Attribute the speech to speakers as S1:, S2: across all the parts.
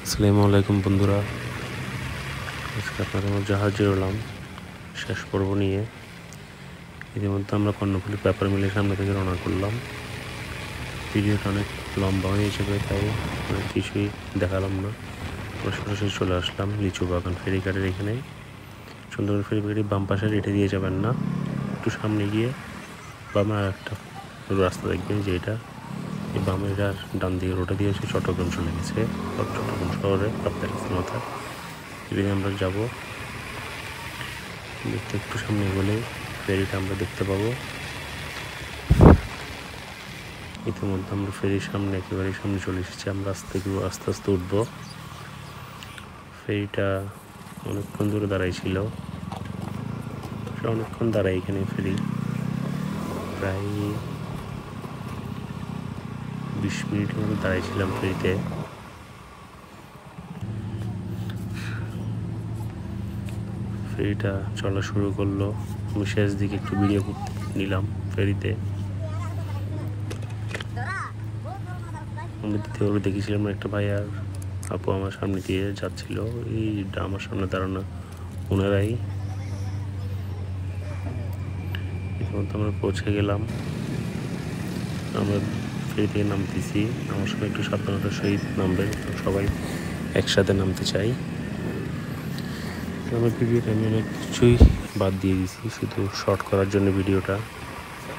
S1: আসসালামু আলাইকুম বন্ধুরা, আজকে আপনাদের মধ্যে হাজির হলাম শেষ পর্ব নিয়ে। ইতিমধ্যে আমরা কর্ণফুলী পেপার মিলের সামনে থেকে রওনা করলাম। ভিডিওটা অনেক লম্বা হয়ে যাবে, তাই অনেক কিছুই দেখালাম না। আমরা সরাসরি চলে আসলাম লিচু বাগান ফেরিঘাটের এখানে। সুন্দর ফেরিঘাটের বাম পাশে রেটে দিয়ে যাবেন না, একটু সামনে গিয়ে বামে আর একটা রাস্তা দেখবেন, যেটা এই বামের আর ডান দিকে রোডে দিয়েছে চট্টগ্রাম চলে গেছে। চট্টগ্রাম শহরে আপনার রাস্তার মাথায় এদিকে আমরা যাব। দেখতে একটু সামনে গেলে ফেরিটা আমরা দেখতে পাবো। ইতিমধ্যে আমরা ফেরির সামনে একেবারে সামনে চলে এসেছি। আমরা আস্তে আস্তে উঠবো। ফেরিটা অনেকক্ষণ দূরে দাঁড়াই ছিল, অনেকক্ষণ দাঁড়াই এখানে ফেরি, প্রায় 20 মিনিটের মতো দাঁড়াইছিলাম ফেরিতে। ফেরিটা চলা শুরু করলো। আমি শেষ দিকে একটু ভিডিও নিলাম ফেরিতে। আমি দ্বিতীয়বার দেখেছিলাম একটা ভাই আর আপু আমার সামনে দিয়ে যাচ্ছিল, এই আমার সামনে দাঁড়ানো ওনারাই। ইতিমধ্যে আমরা পৌঁছে গেলাম। আমরা ফেরি থেকে নামতেছি। আমার সঙ্গে একটু সাবধানতার সহিত নামবেন, সবাই একসাথে নামতে চাই। আমার ভিডিওটা আমি অনেক কিছুই বাদ দিয়ে দিয়েছি শুধু শর্ট করার জন্য ভিডিওটা।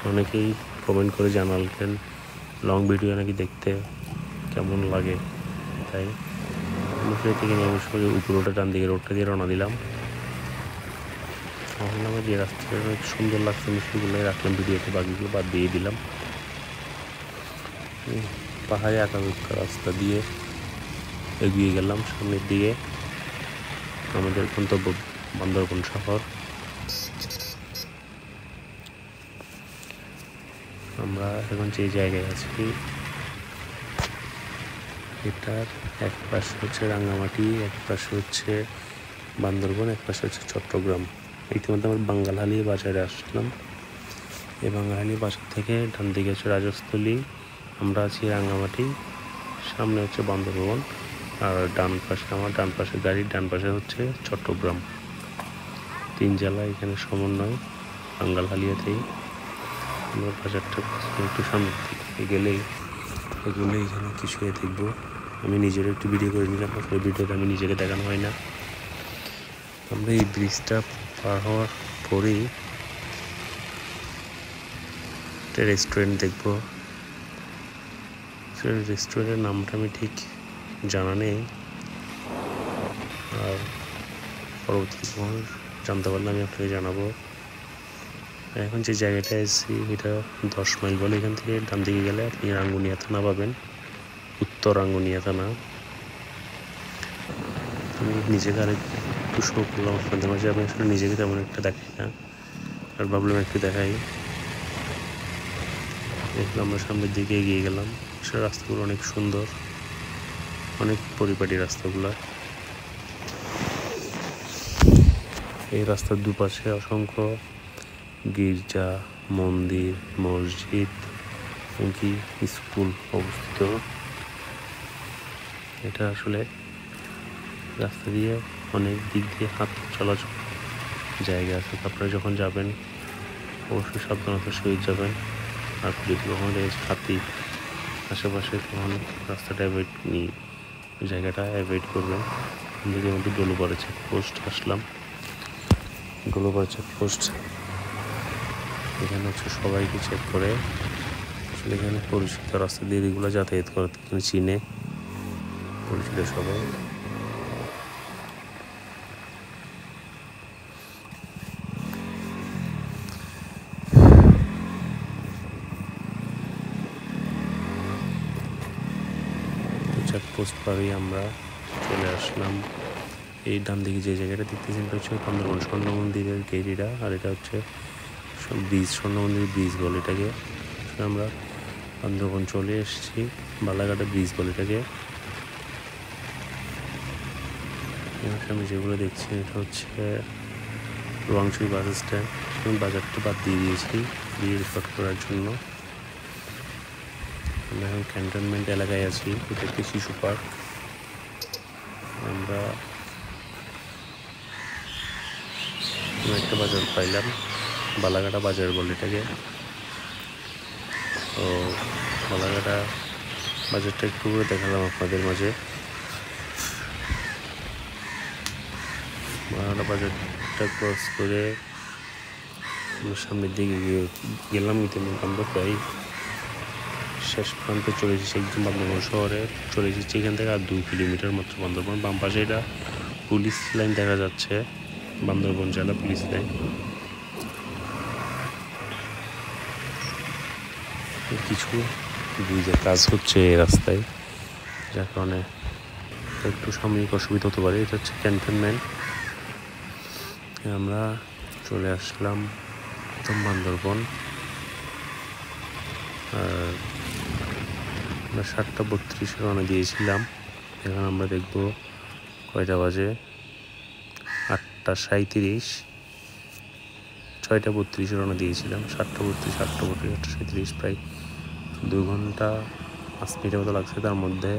S1: অনেকেই কমেন্ট করে জানালেন লং ভিডিও নাকি দেখতে কেমন লাগে, তাই আমরা ফেরি থেকে নেমে সঙ্গে উপরে ডান দিকে রোডটা দিয়ে রওনা দিলাম। আমার যে রাস্তাটা অনেক সুন্দর লাগছে, আমি সেগুলোই রাখলাম ভিডিওতে, বাকিগুলো বাদ দিয়ে দিলাম। পাহাড়ে আঁকাবাঁকা রাস্তা দিয়ে এগিয়ে গেলাম সামনের দিকে। আমাদের গন্তব্য বান্দরবন শহর। আমরা এখন যে জায়গায় আছি, এটার এক পাশে হচ্ছে রাঙ্গামাটি, এক পাশে হচ্ছে বান্দরবন, এক পাশে হচ্ছে চট্টগ্রাম। ইতিমধ্যে আমরা বাঙ্গালহালি বাজারে আসলাম। এই বাঙ্গালহালি বাজার থেকে ডান দিকে হচ্ছে রাজস্থলী, আমরা আছি রাঙ্গামাটি, সামনে হচ্ছে বান্দরবন, আর ডান পাশে গাড়ির ডান পাশে হচ্ছে চট্টগ্রাম। 3 জেলা এখানে সমন্বয় বাঙ্গালহালিয়াতেই। আমরা বাজারটা একটু সামনের দিকে গেলেই এগুলো এখানে কিছু দেখবো। আমি নিজের একটু ভিডিও করে নিলাম, আসলে ভিডিওতে আমি নিজেকে দেখানো হয় না। আমরা এই ব্রিজটা পার হওয়ার পরেই একটা রেস্টুরেন্ট দেখবো। রেস্টুরেন্টের নামটা আমি ঠিক জানা নেই, আর পরবর্তী সময় জানতে পারলে আমি আপনাকে জানাবো। এখন যে জায়গাটায় আছি এটা 10 মাইল বলে। এখান থেকে ডান দিকে গেলে আপনি রাঙ্গুনিয়া থানা পাবেন, উত্তর রাঙ্গুনিয়া থানা। আমি নিজেকে আর একটু শো করলাম আপনাদের মাঝে। আমি আসলে নিজেকে তেমন একটা দেখাই না, আর ভাবলাম একটু দেখাই। দেখলাম আমরা সামনের দিকে এগিয়ে গেলাম। সে রাস্তাগুলো অনেক সুন্দর, অনেক পরিপাটি রাস্তাগুলো। এই রাস্তার দুপাশে অসংখ্য গির্জা, মন্দির, মসজিদ, এমনকি স্কুল অবস্থিত। এটা আসলে রাস্তা দিয়ে অনেক দিক দিয়ে হাত চলাচল জায়গা আছে। আপনারা যখন যাবেন অবশ্যই সাবধানতার সহিত যাবেন। আর যদি কখনো দেখেছি হাতি আশেপাশে, তখন রাস্তাটা জায়গাটা অ্যাভয়েড করবেন। যদি আমাদের ডলুপাড়া চেকপোস্ট আসলাম। ডলুপাড়া চেকপোস্ট এখানে হচ্ছে সবাইকে চেক করে। আসলে এখানে পরিচিত রাস্তা দিয়ে এগুলো যাতায়াত করে, এখানে চিনে পরিচিত সবাই। চেকপোস্ট পাড়ি আমরা চলে আসলাম। এই ডান দিকে যে জায়গাটা দেখতেছেন এটা হচ্ছে বান্দরবন স্বর্ণ মন্দিরের গেরিটা, আর এটা হচ্ছে ব্রিজ, স্বর্ণ মন্দির ব্রিজ বলে এটাকে। আমরা বান্দরবন চলে এসেছি, বালাঘাটা ব্রিজ বলে এটাকে। আমি যেগুলো দেখছি এটা হচ্ছে রোয়াংছড়ি বাস স্ট্যান্ড। আমি বাজারটা বাদ দিয়ে দিয়েছি ভিডিও রেকর্ড করার জন্য। আমরা এখন ক্যান্টনমেন্ট এলাকায় আছি। এটা একটি শিশু পার্ক। আমরা একটা বাজার পাইলাম, বালাঘাটা বাজার বলে এটাকে। তো বালাঘাটা বাজারটা একটু করে দেখালাম আপনাদের মাঝে। বালাঘাটা বাজারটা ক্রস করে সামনের দিকে গেলাম। ইতিমধ্যে আমরা প্রায় শেষ প্রান্তে চলে এসেছি, একদম বান্দরবান শহরে চলে এসেছি। এখান থেকে আর 2 কিলোমিটার মাত্র বান্দরবান। বাম পাশে এটা পুলিশ লাইন দেখা যাচ্ছে, বান্দরবান জেলা পুলিশ লাইন। কিছু ব্রিজের কাজ হচ্ছে এই রাস্তায়, যার কারণে একটু সাময়িক অসুবিধা হতে পারে। এটা হচ্ছে ক্যান্টনমেন্ট। আমরা চলে আসলাম একদম বান্দরবান। আর আমরা 7:32 রওনা দিয়েছিলাম। এখন আমরা দেখব কয়টা বাজে, 8:37। 6:32 রওনা দিয়েছিলাম, 7:32, 8:32, 8:37, প্রায় 2 ঘন্টা 5 মিনিটের মতো লাগছে। তার মধ্যে